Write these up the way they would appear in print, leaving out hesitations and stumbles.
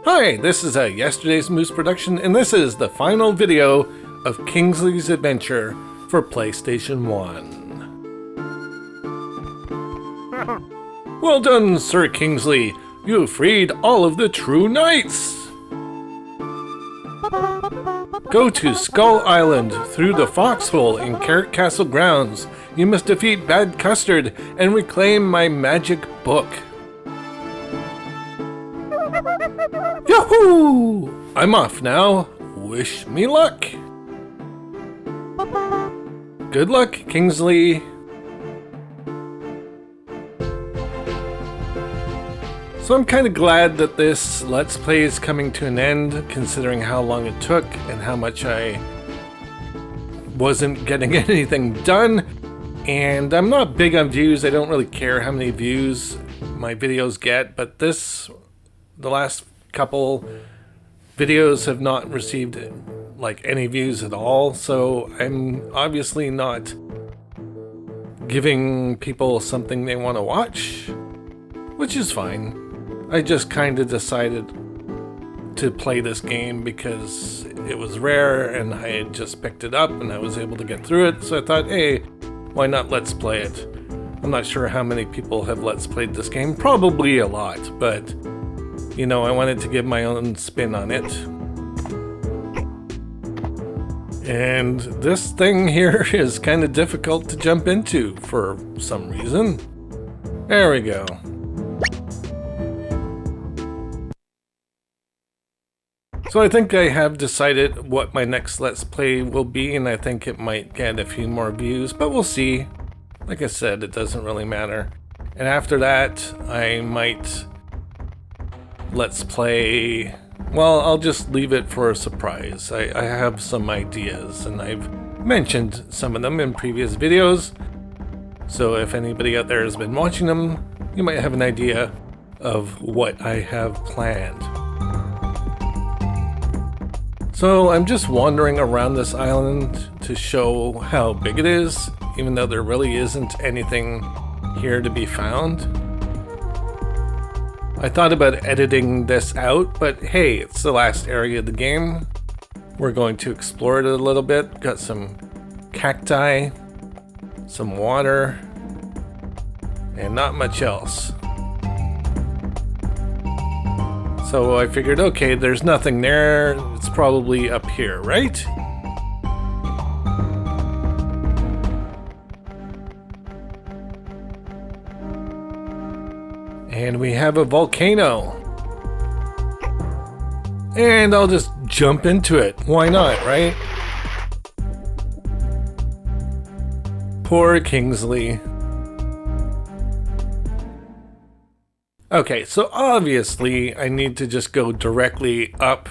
Hi, this is a Yesterday's Moose production, and this is the final video of Kingsley's adventure for PlayStation 1. Well done, Sir Kingsley. You freed all of the true knights. Go to Skull Island through the foxhole in Carrot Castle grounds. You must defeat Bad Custard and reclaim my magic book. Yahoo! I'm off now. Wish me luck. Good luck, Kingsley. So I'm kind of glad that this Let's Play is coming to an end, considering how long it took and how much I wasn't getting anything done. And I'm not big on views. I don't really care how many views my videos get, but the last couple videos have not received like any views at all, so I'm obviously not giving people something they want to watch, which is fine. I just kind of decided to play this game because it was rare and I had just picked it up and I was able to get through it, so I thought, hey, why not let's play it? I'm not sure how many people have let's played this game, probably a lot, but you know, I wanted to give my own spin on it. And this thing here is kind of difficult to jump into for some reason. There we go. So I think I have decided what my next Let's Play will be, and I think it might get a few more views, but we'll see. Like I said, it doesn't really matter. And after that, I might Let's Play, well, I'll just leave it for a surprise. I have some ideas, and I've mentioned some of them in previous videos. So if anybody out there has been watching them, you might have an idea of what I have planned. So I'm just wandering around this island to show how big it is, even though there really isn't anything here to be found. I thought about editing this out, but hey, it's the last area of the game. We're going to explore it a little bit. Got some cacti, some water, and not much else. So I figured, okay, there's nothing there. It's probably up here, right? And we have a volcano. And I'll just jump into it. Why not, right? Poor Kingsley. Okay, so obviously I need to just go directly up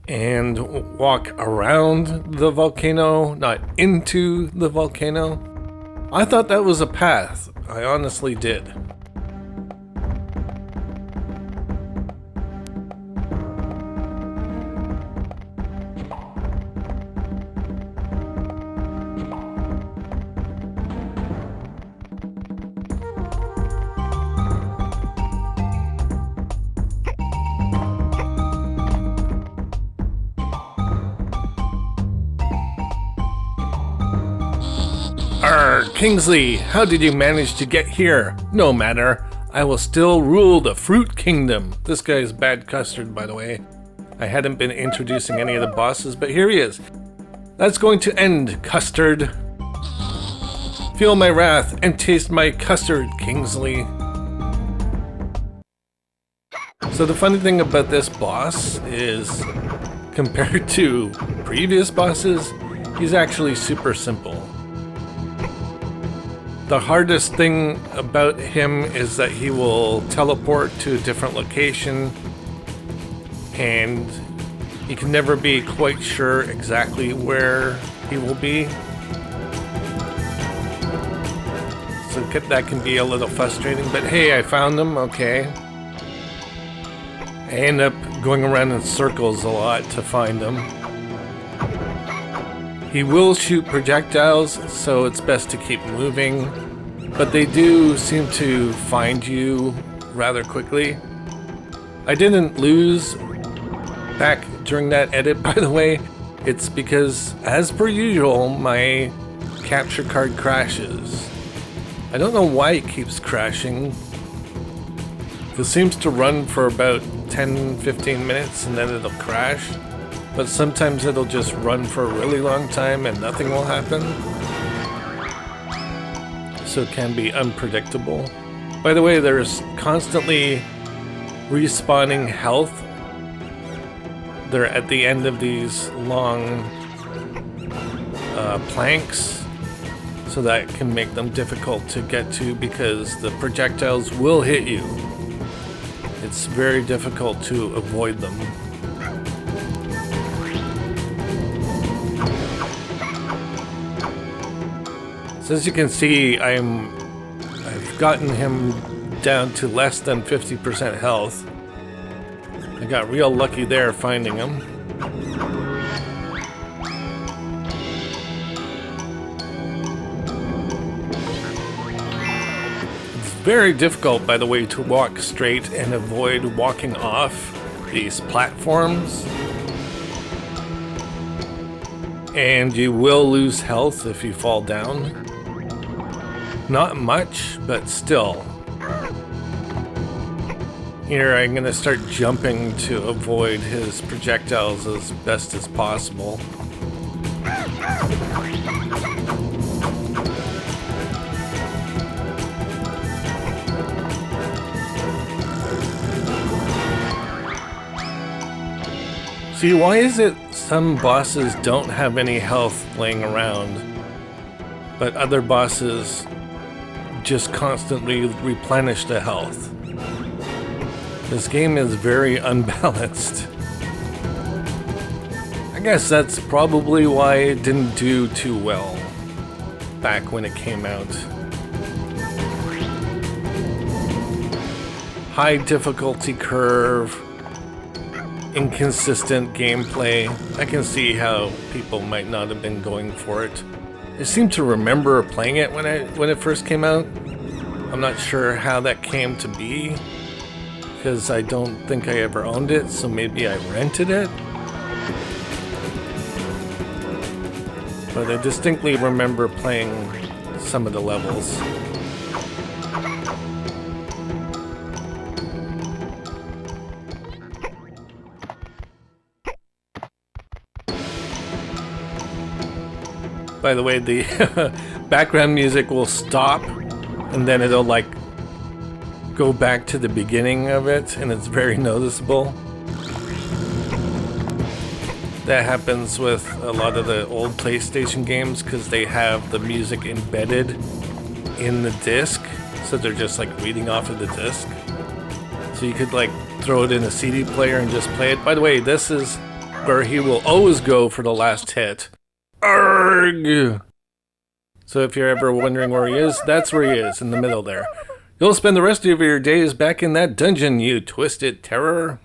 and walk around the volcano, not into the volcano. I thought that was a path. I honestly did. Kingsley, how did you manage to get here? No matter, I will still rule the Fruit Kingdom. This guy is Bad Custard, by the way. I hadn't been introducing any of the bosses, but here he is. That's going to end, Custard. Feel my wrath and taste my custard, Kingsley. So the funny thing about this boss is, compared to previous bosses, he's actually super simple. The hardest thing about him is that he will teleport to a different location, and you can never be quite sure exactly where he will be. So that can be a little frustrating, but hey, I found him, okay. I end up going around in circles a lot to find him. He will shoot projectiles, so it's best to keep moving, but they do seem to find you rather quickly. I didn't lose back during that edit, by the way. It's because, as per usual, my capture card crashes. I don't know why it keeps crashing. It seems to run for about 10-15 minutes and then it'll crash. But sometimes it'll just run for a really long time and nothing will happen. So it can be unpredictable. By the way, there's constantly respawning health. They're at the end of these long planks, so that can make them difficult to get to because the projectiles will hit you. It's very difficult to avoid them. So as you can see, I've gotten him down to less than 50% health. I got real lucky there finding him. It's very difficult, by the way, to walk straight and avoid walking off these platforms. And you will lose health if you fall down. Not much, but still. Here I'm going to start jumping to avoid his projectiles as best as possible. See, why is it some bosses don't have any health laying around, but other bosses just constantly replenish the health? This game is very unbalanced. I guess that's probably why it didn't do too well back when it came out. High difficulty curve, inconsistent gameplay. I can see how people might not have been going for it. I seem to remember playing it when it first came out. I'm not sure how that came to be, because I don't think I ever owned it, so maybe I rented it. But I distinctly remember playing some of the levels. By the way, the background music will stop and then it'll like go back to the beginning of it, and it's very noticeable. That happens with a lot of the old PlayStation games because they have the music embedded in the disc, so they're just like reading off of the disc. So you could like throw it in a CD player and just play it. By the way, this is where he will always go for the last hit. Arrgh! So if you're ever wondering where he is, that's where he is, in the middle there. You'll spend the rest of your days back in that dungeon, you twisted terror.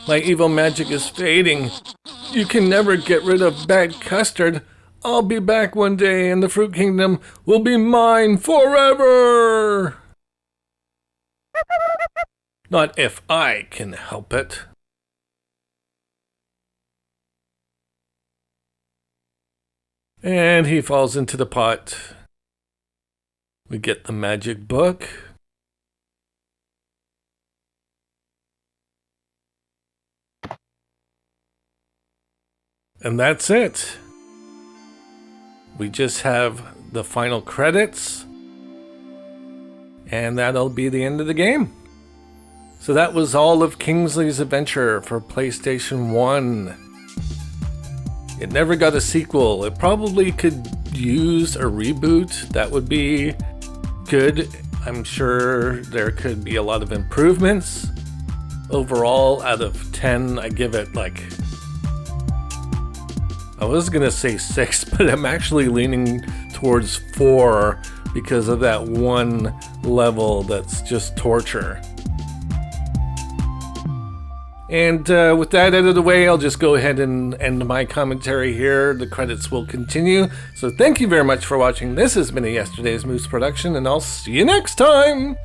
My evil magic is fading. You can never get rid of bad Custard. I'll be back one day and the Fruit Kingdom will be mine forever! Not if I can help it. And he falls into the pot. We get the magic book. And that's it. We just have the final credits. And that'll be the end of the game. So that was all of Kingsley's Adventure for PlayStation 1. It never got a sequel. It probably could use a reboot. That would be good. I'm sure there could be a lot of improvements. Overall, out of 10, I give it like... I was gonna say 6, but I'm actually leaning towards 4 because of that one level that's just torture. And with that out of the way, I'll just go ahead and end my commentary here. The credits will continue. So thank you very much for watching. This has been a Yesterday's Moose production, and I'll see you next time!